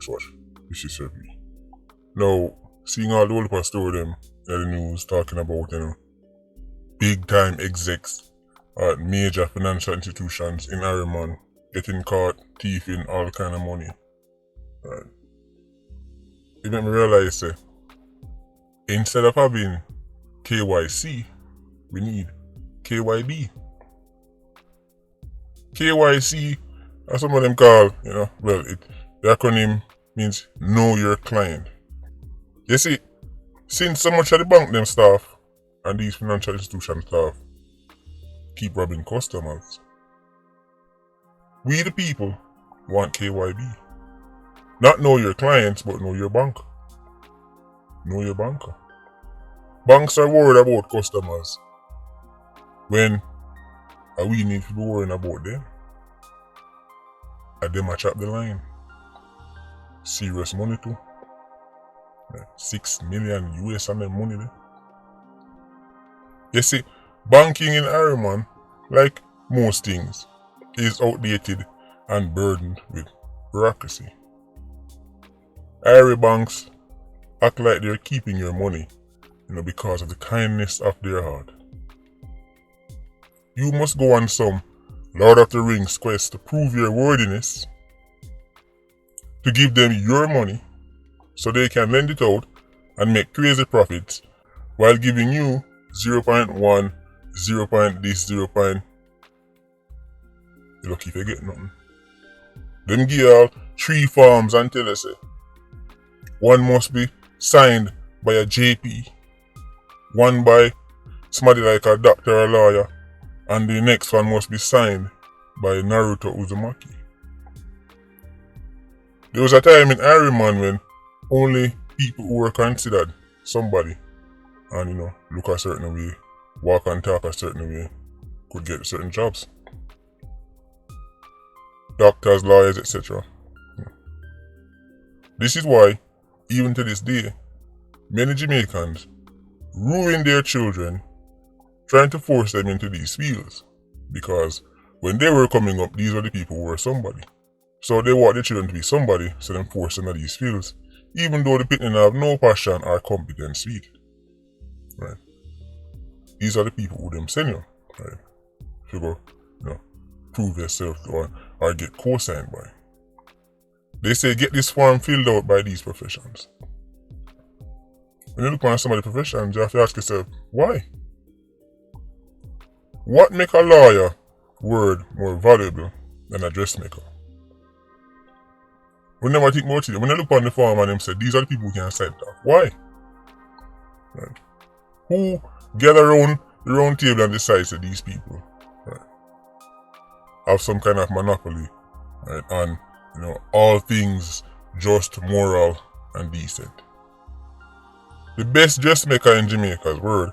what? This is survey. Now, seeing all the whole story them in the news talking about, big time execs at major financial institutions in Harriman getting caught thieving all kind of money. Right. It made me realize that instead of having KYC, we need KYB. KYC, as some of them call, the acronym means know your client. You see, since so much of the bank them staff and these financial institution staff keep robbing customers, we the people want KYB. Not know your clients, but know your bank. Know your banker. Banks are worried about customers when we need to be worrying about them. And them a chop the line. Serious money too. 6 million US on them money there. You see, banking in Harriman, like most things, is outdated and burdened with bureaucracy. Area banks act like they're keeping your money, because of the kindness of their heart. You must go on some Lord of the Rings quest to prove your worthiness, to give them your money so they can lend it out and make crazy profits while giving you 0.1, 0. This, 0. You're lucky if you get nothing. Them give all 3 forms and tell us, one must be signed by a JP, one by somebody like a doctor or a lawyer, and the next one must be signed by Naruto Uzumaki. There was a time in Harriman when only people who were considered somebody and look a certain way, walk and talk a certain way, could get certain jobs. Doctors, lawyers, etc. This is why, even to this day, many Jamaicans ruin their children trying to force them into these fields, because when they were coming up, these were the people who were somebody. So they want their children to be somebody, so they force them into these fields, even though the people have no passion or competence with it. Right? These are the people who them send you, right? If you go, prove yourself or get co-signed by. They say get this form filled out by these professions. When you look at some of the professions, you have to ask yourself, why? What make a lawyer word more valuable than a dressmaker? We never think about it. When you look on the form and them say these are the people who can sign off. Why? Right. Who gather around the round table and decides that these people have some kind of monopoly, right, on all things just, moral, and decent. The best dressmaker in Jamaica's word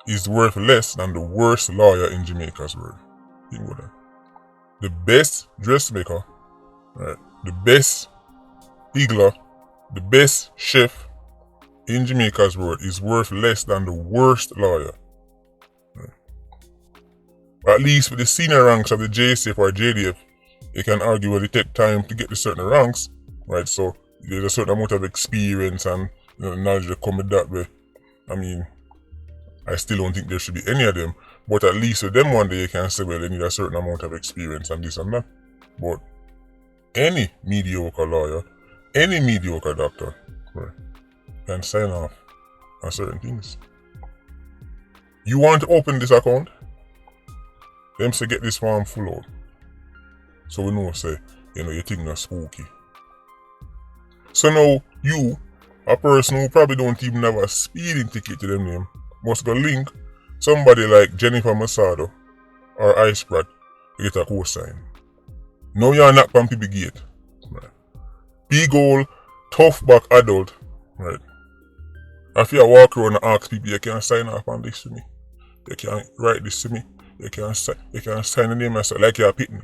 is worth less than the worst lawyer in Jamaica's word. Think about that. The best dressmaker, right, the best higgler, the best chef in Jamaica's word is worth less than the worst lawyer. Right. At least with the senior ranks of the JSF or JDF, you can argue whether it take time to get to certain ranks, right? So there's a certain amount of experience and knowledge that come with that way. I mean, I still don't think there should be any of them, but at least with them one day you can say, well, they need a certain amount of experience and this and that. But any mediocre lawyer, any mediocre doctor, right, can sign off on certain things. You want to open this account? Them say get this form full out. So we know, say, you think that's spooky. So now, you, a person who probably don't even have a speeding ticket to them name, must go link somebody like Jennifer Masado or Ice Brat to get a co-sign. Now you're not on people gate. Right. Big old, tough back adult. Right. If you walk around and ask people, you can sign off on this to me. You can write this to me. You can sign the name myself like you're pitting.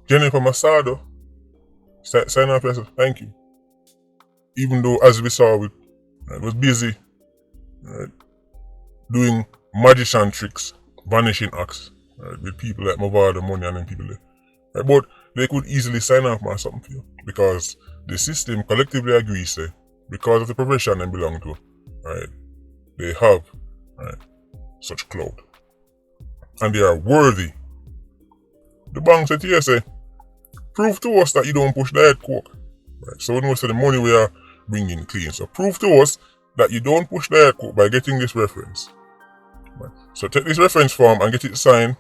Jennifer Masado, sign off yourself, thank you. Even though, as we saw, it was busy doing magician tricks, vanishing acts, with people like Mavado, Money and them people there. But they could easily sign off on something for you, because the system collectively agrees, say, because of the profession they belong to, right, they have, right, such clout. And they are worthy. The bank said here, say, prove to us that you don't push diet coke. Right? So we know the money we are bringing clean. So prove to us that you don't push diet coke by getting this reference. Right? So take this reference form and get it signed.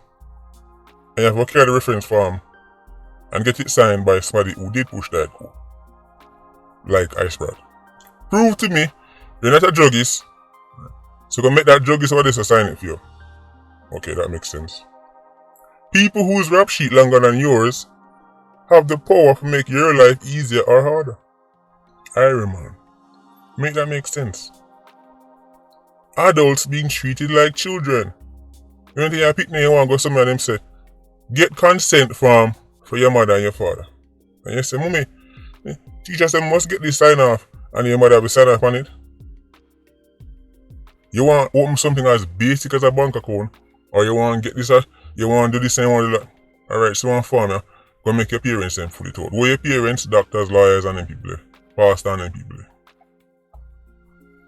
And you have to carry the reference form and get it signed by somebody who did push diet coke. Like Ice Brad. Prove to me you're not a druggist. So go make that druggist over there to sign it for you. Okay, that makes sense. People whose rap sheet longer than yours have the power to make your life easier or harder. Iron Man. Make that make sense. Adults being treated like children. You don't think I pick me and want to go somewhere and them say, get consent form for your mother and your father. And you say, Mommy, teacher said must get this sign off and your mother will sign off on it. You want to open something as basic as a bank account, or you want to get this, you want to do this and you want to do that. Alright, so one form, go make your parents and fully told. Where your parents, doctors, lawyers, and them people, pastors and them people.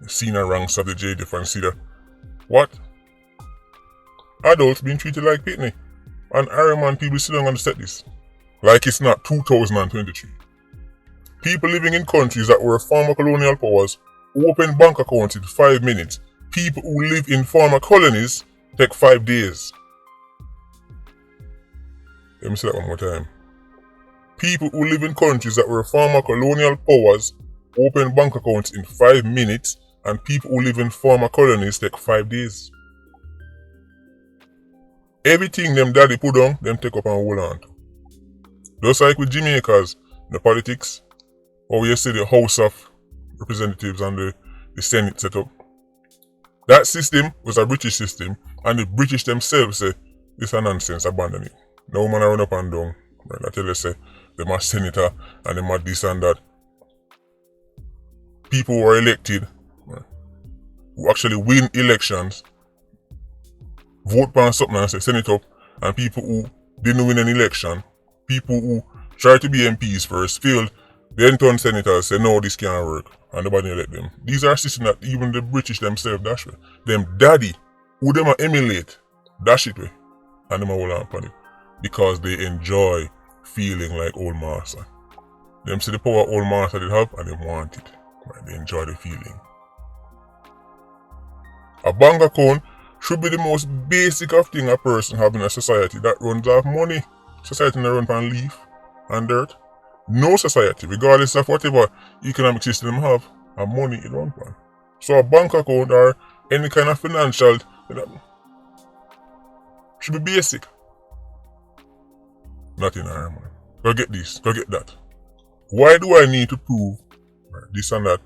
Senior ranks of the J different cedar. What? Adults being treated like pitney. And Iron Man people still don't understand this. Like it's not 2023. People living in countries that were former colonial powers open bank accounts in 5 minutes. People who live in former colonies take 5 days. Let me say that one more time. People who live in countries that were former colonial powers open bank accounts in 5 minutes, and people who live in former colonies take 5 days. Everything them daddy put on, them take up and hold on to. Just like with Jamaicans, the politics, or you see the House of Representatives and the Senate set up. That system was a British system, and the British themselves say, this is nonsense, abandon it. No man run up and down. Right? I tell you, say, them are senator and them are this and that. People who are elected, right, who actually win elections, vote for something and say send it up, and people who didn't win an election, people who try to be MPs first, failed, then turn senators, say no, this can't work, and nobody elect them. These are systems that even the British themselves dash way. Them daddy, who them are emulate, dash it way, and them are hold on upon it. Because they enjoy feeling like old master. Them see the power old master did have and they want it. Right? They enjoy the feeling. A bank account should be the most basic of thing a person have in a society that runs off money. Society that runs on leaf and dirt. No society, regardless of whatever economic system have, and money it runs on. So a bank account or any kind of financial, should be basic. Not in Iron Man. Go get this, go get that. Why do I need to prove this and that?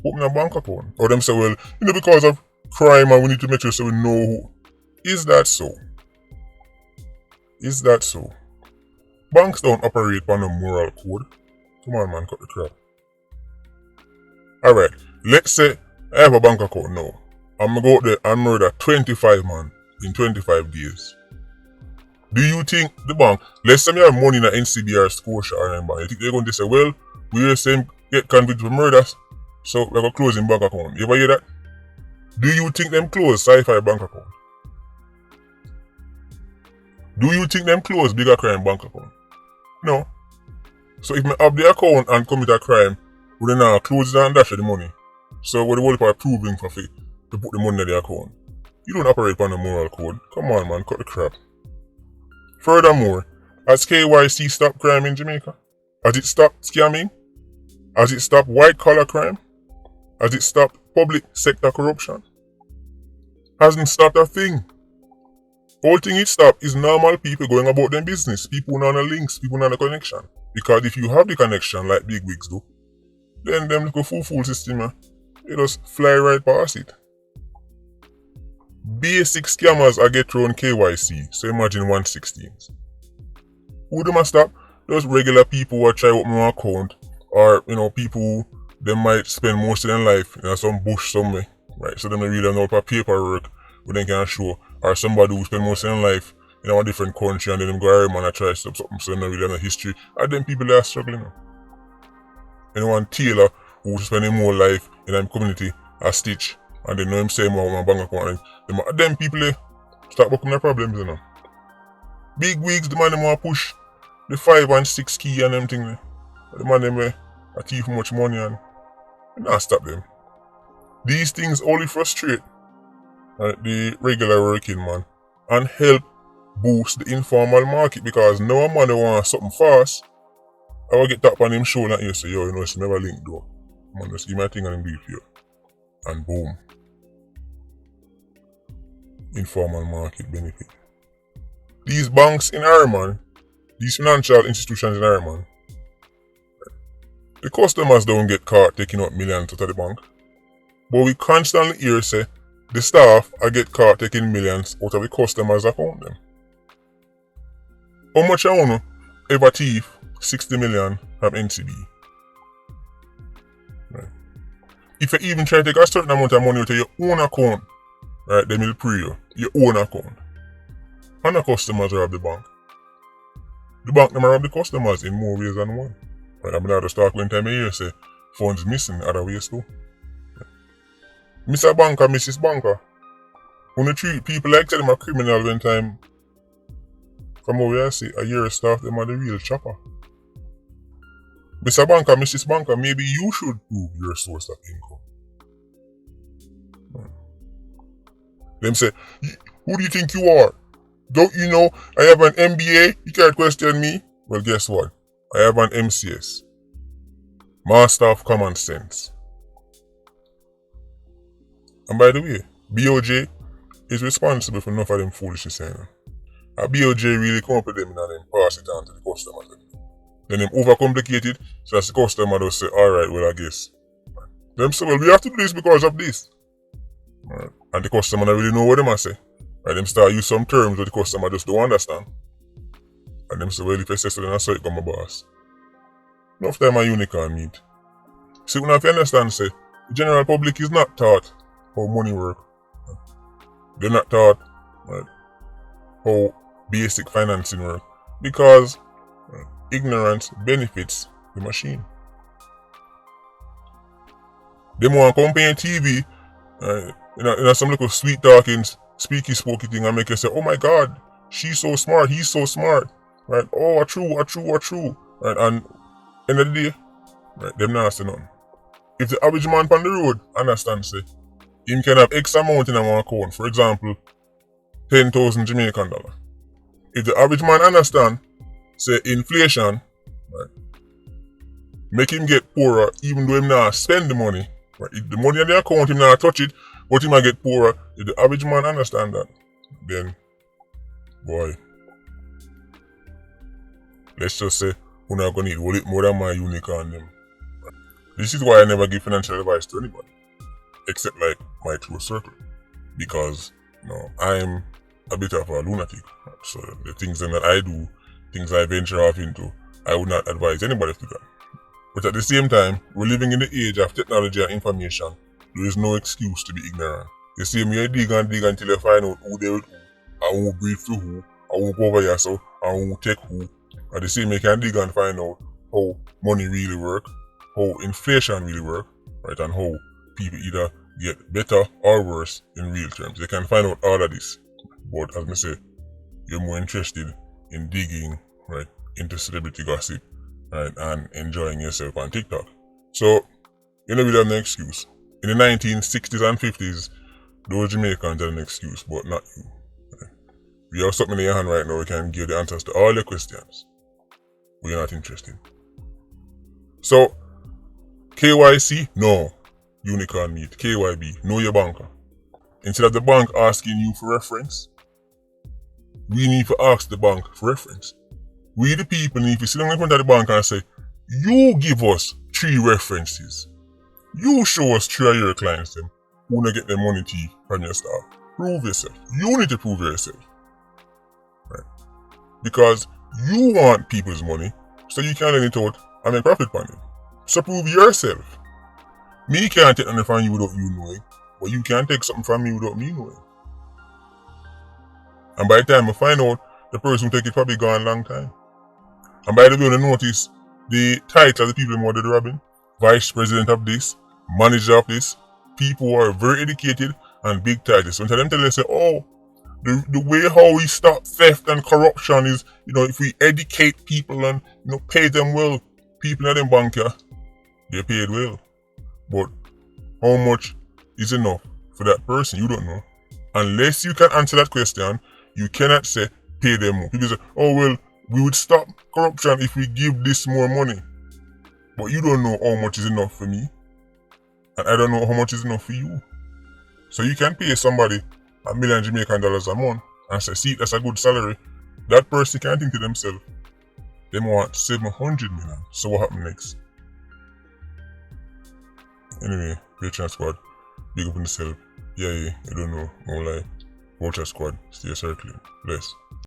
Open a bank account. Or them say, well, because of crime and we need to make sure so we know who. Is that so? Is that so? Banks don't operate on a moral code. Come on, man, cut the crap. Alright, let's say I have a bank account now. I'm gonna go out there and murder 25 man in 25 days. Do you think the bank, let's say me have money in a NCB or Scotia or anything, you think they're going to say, well, we're saying get convicted for murders, so we're going to close in bank account. You ever hear that? Do you think them close sci-fi bank account? Do you think them close bigger crime bank account? No. So if I have the account and commit a crime, we then now close it and dash the money. So what the whole part proving for to put the money in the account. You don't operate on a moral code. Come on, man, cut the crap. Furthermore, has KYC stopped crime in Jamaica? Has it stopped scamming? Has it stopped white-collar crime? Has it stopped public sector corruption? Hasn't stopped a thing. Whole thing it stopped is normal people going about their business, people who have links, people who have a connection. Because if you have the connection like big wigs do, then them little fool system, they just fly right past it. Basic scammers are get thrown KYC, so imagine 1/16. Who them a stop? Those regular people who are try open an account, or people who they might spend most of their life in some bush somewhere, right? So they don't really know about paperwork where they can show, or somebody who spend most of their life in a different country and then them go Iron Man and try to stop something, so they don't really know history. And then people that are struggling. anyone tailor who spend him whole life in a community a stitch and they know him say more on bank account. Them people start working their problems, you know. Big wigs, the man them want push the 5 and 6 key and them thing. The man them a thief much money and not stop them. These things only frustrate the regular working man and help boost the informal market, because now a man wants something fast, I will get tap on him show and you say, yo, you know, it's never linked though. Man, just give me a thing and him do it for you. And boom. Informal market benefit. These banks in Ireland, these financial institutions in Ireland, the customers don't get caught taking out millions out of the bank. But we constantly hear say the staff are get caught taking millions out of the customers' account them. How much I wanna ever thief 60 million from NCB? Right. If you even try to take a certain amount of money out of your own account, right, they will pray you, your own account. And the customers rob the bank. The bank never rob the customers in more ways than one. Right, I mean, I just talk one time a year say funds missing other ways too. Right. Mr. Banker, Mrs. Banker, when you treat people like them a criminal when time, from what we see, a year staff them are the real chopper. Mr. Banker, Mrs. Banker, maybe you should prove your source of income. Right. Them say, who do you think you are? Don't you know I have an MBA? You can't question me. Well, guess what? I have an MCS. Master of Common Sense. And by the way, BOJ is responsible for enough of them foolishness. A BOJ really come up with them and then pass it on to the customer. Then them overcomplicate it, so as the customer does say, alright, well I guess. Them say, well, we have to do this because of this. Right. And the customer don't really know what they must say. Right, them start use some terms that the customer just don't understand. And them say, well, if I say so, then I saw it come my boss. Enough time a unicorn meet. See, when if you understand, say, the general public is not taught how money work. They're not taught how basic financing work. Because ignorance benefits the machine. They want to come on TV, some little sweet talking, speaky spooky thing and make you say, oh my god, she's so smart, he's so smart. Right? Oh, true. Right? And end of the day, right, them not say nothing. If the average man on the road understand, say, him can have X amount in one account, for example, 10,000 Jamaican dollar. If the average man understand, say, inflation, right, make him get poorer even though him not spend the money. Right? If the money in the account, him not touch it, but he might get poorer. If the average man understand that, then, boy, let's just say, we're not going to need a little more than my unicorn them. This is why I never give financial advice to anybody, except like my close circle, because I'm a bit of a lunatic. So the things that I do, things I venture off into, I would not advise anybody to do that. But at the same time, we're living in the age of technology and information. There is no excuse to be ignorant. You see me, you dig until you find out who they will do, and who breathe through who, and who cover yourself, and who take who. At the same time, you can dig and find out how money really work, how inflation really work, right, and how people either get better or worse in real terms. You can find out all of this. But as I say, you're more interested in digging, right, into celebrity gossip, right, and enjoying yourself on TikTok. So, you know, we have no excuse. In the 1960s and 50s, those Jamaicans had an excuse, but not you. Right? We have something in your hand right now, we can give the answers to all your questions. We're not interested. So, KYC, no. Unicorn meet. KYB, know your banker. Instead of the bank asking you for reference, we need to ask the bank for reference. We the people need to sit down in front of the bank and say, you give us 3 references. You show us 3 of your clients them who wanna get their money thief from your staff. Prove yourself. You need to prove yourself. Right? Because you want people's money, so you can lend it out and make profit on it. So prove yourself. Me can't take nothing from you without you knowing, but you can't take something from me without me knowing. And by the time I find out, the person who take it probably gone a long time. And by the way, you notice the title of the people who did the robbing, vice president of this, manager of this, people who are very educated and big titles. So them tell you say, oh, the way how we stop theft and corruption is, if we educate people and pay them well, people in them bank here, they're paid well. But how much is enough for that person? You don't know. Unless you can answer that question, you cannot say pay them more. People say, oh well, we would stop corruption if we give this more money. But you don't know how much is enough for me. And I don't know how much is enough for you. So you can pay somebody $1 million Jamaican dollars a month and say, see, that's a good salary. That person can't think to themselves, they want 700 million. So what happens next? Anyway, Patreon squad, big up on yourself. Yeah, you don't know, no lie. Vulture squad, stay circling. Bless.